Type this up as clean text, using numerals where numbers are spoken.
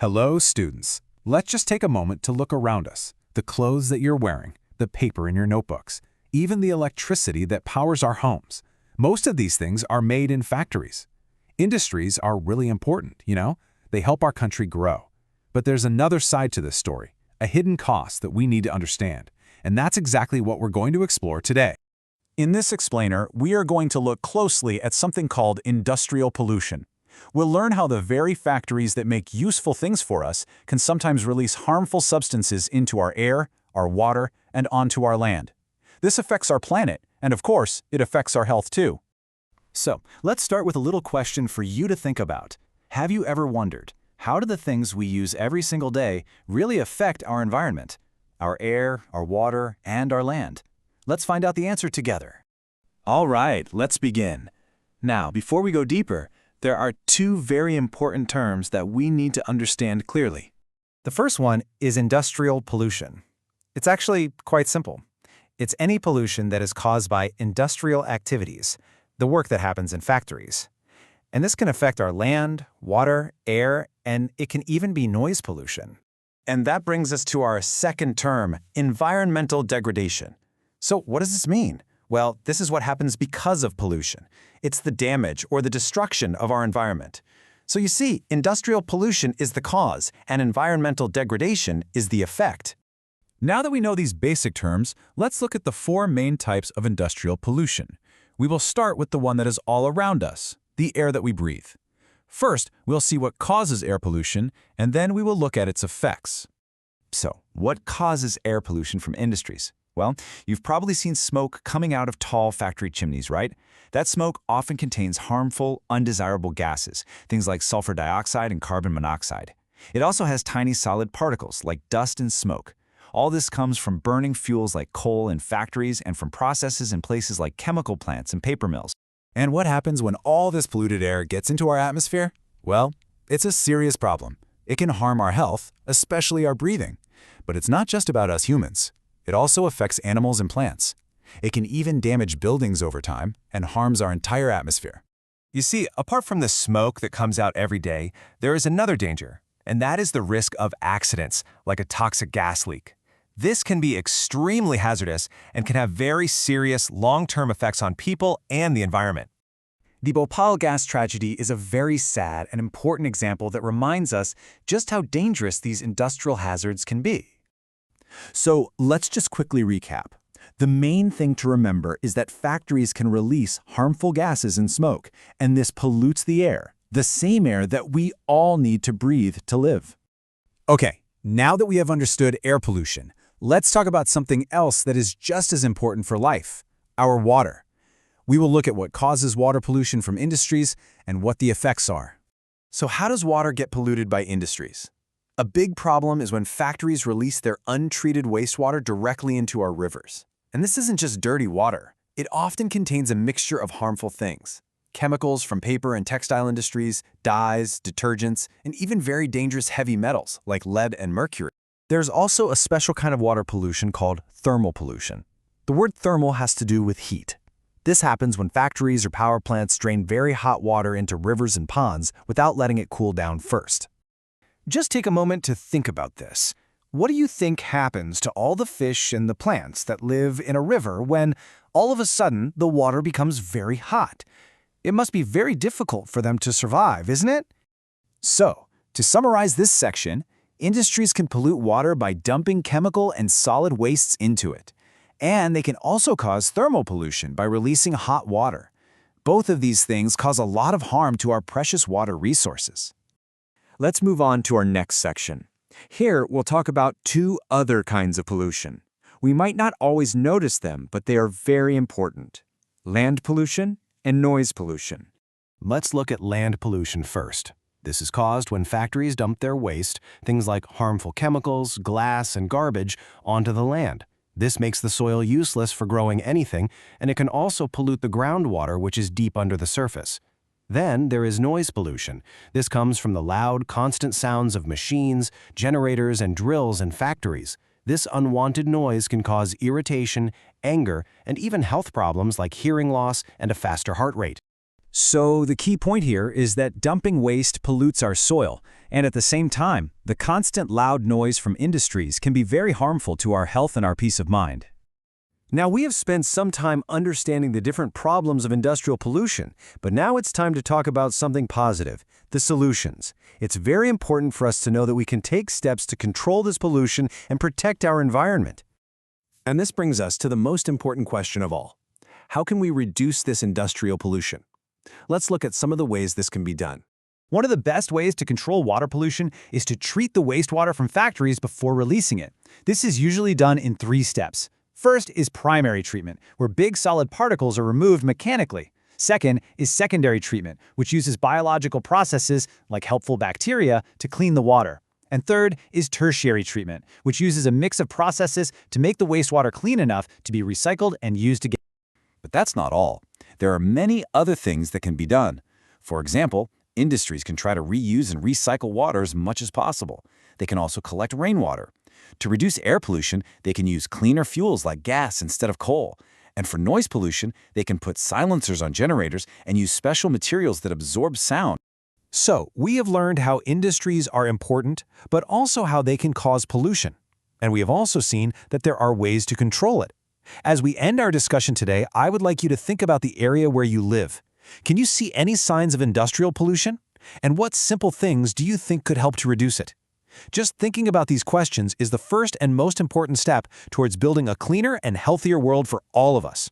Hello, students. Let's just take a moment to look around us. The clothes that you're wearing, the paper in your notebooks, even the electricity that powers our homes. Most of these things are made in factories. Industries are really important, you know? They help our country grow. But there's another side to this story, a hidden cost that we need to understand. And that's exactly what we're going to explore today. In this explainer, we are going to look closely at something called industrial pollution. We'll learn how the very factories that make useful things for us can sometimes release harmful substances into our air, our water, and onto our land. This affects our planet, and of course, it affects our health too. So, let's start with a little question for you to think about. Have you ever wondered, how do the things we use every single day really affect our environment? Our air, our water, and our land? Let's find out the answer together. All right, let's begin. Now, before we go deeper, there are two very important terms that we need to understand clearly. The first one is industrial pollution. It's actually quite simple. It's any pollution that is caused by industrial activities, the work that happens in factories. And this can affect our land, water, air, and it can even be noise pollution. And that brings us to our second term, environmental degradation. So what does this mean? Well, this is what happens because of pollution. It's the damage or the destruction of our environment. So you see, industrial pollution is the cause, and environmental degradation is the effect. Now that we know these basic terms, let's look at the four main types of industrial pollution. We will start with the one that is all around us, the air that we breathe. First, we'll see what causes air pollution, and then we will look at its effects. So, what causes air pollution from industries? Well, you've probably seen smoke coming out of tall factory chimneys, right? That smoke often contains harmful, undesirable gases, things like sulfur dioxide and carbon monoxide. It also has tiny solid particles like dust and smoke. All this comes from burning fuels like coal in factories and from processes in places like chemical plants and paper mills. And what happens when all this polluted air gets into our atmosphere? Well, it's a serious problem. It can harm our health, especially our breathing. But it's not just about us humans. It also affects animals and plants. It can even damage buildings over time and harms our entire atmosphere. You see, apart from the smoke that comes out every day, there is another danger, and that is the risk of accidents, like a toxic gas leak. This can be extremely hazardous and can have very serious long-term effects on people and the environment. The Bhopal gas tragedy is a very sad and important example that reminds us just how dangerous these industrial hazards can be. So let's just quickly recap. The main thing to remember is that factories can release harmful gases and smoke, and this pollutes the air, the same air that we all need to breathe to live. Okay, now that we have understood air pollution, let's talk about something else that is just as important for life, our water. We will look at what causes water pollution from industries and what the effects are. So how does water get polluted by industries? A big problem is when factories release their untreated wastewater directly into our rivers. And this isn't just dirty water. It often contains a mixture of harmful things. Chemicals from paper and textile industries, dyes, detergents, and even very dangerous heavy metals like lead and mercury. There's also a special kind of water pollution called thermal pollution. The word thermal has to do with heat. This happens when factories or power plants drain very hot water into rivers and ponds without letting it cool down first. Just take a moment to think about this. What do you think happens to all the fish and the plants that live in a river when, all of a sudden, the water becomes very hot? It must be very difficult for them to survive, isn't it? So, to summarize this section, industries can pollute water by dumping chemical and solid wastes into it. And they can also cause thermal pollution by releasing hot water. Both of these things cause a lot of harm to our precious water resources. Let's move on to our next section. Here, we'll talk about two other kinds of pollution. We might not always notice them, but they are very important: land pollution and noise pollution. Let's look at land pollution first. This is caused when factories dump their waste, things like harmful chemicals, glass, and garbage, onto the land. This makes the soil useless for growing anything, and it can also pollute the groundwater, which is deep under the surface. Then there is noise pollution. This comes from the loud, constant sounds of machines, generators, and drills in factories. This unwanted noise can cause irritation, anger, and even health problems like hearing loss and a faster heart rate. So the key point here is that dumping waste pollutes our soil, And at the same time, the constant loud noise from industries can be very harmful to our health and our peace of mind. Now, we have spent some time understanding the different problems of industrial pollution, but now it's time to talk about something positive, the solutions. It's very important for us to know that we can take steps to control this pollution and protect our environment. And this brings us to the most important question of all. How can we reduce this industrial pollution? Let's look at some of the ways this can be done. One of the best ways to control water pollution is to treat the wastewater from factories before releasing it. This is usually done in 3 steps. First is primary treatment, where big solid particles are removed mechanically. Second is secondary treatment, which uses biological processes like helpful bacteria to clean the water. And third is tertiary treatment, which uses a mix of processes to make the wastewater clean enough to be recycled and used again. But that's not all. There are many other things that can be done. For example, industries can try to reuse and recycle water as much as possible. They can also collect rainwater. To reduce air pollution, they can use cleaner fuels like gas instead of coal. And for noise pollution, they can put silencers on generators and use special materials that absorb sound. So, we have learned how industries are important, but also how they can cause pollution. And we have also seen that there are ways to control it. As we end our discussion today, I would like you to think about the area where you live. Can you see any signs of industrial pollution? And what simple things do you think could help to reduce it? Just thinking about these questions is the first and most important step towards building a cleaner and healthier world for all of us.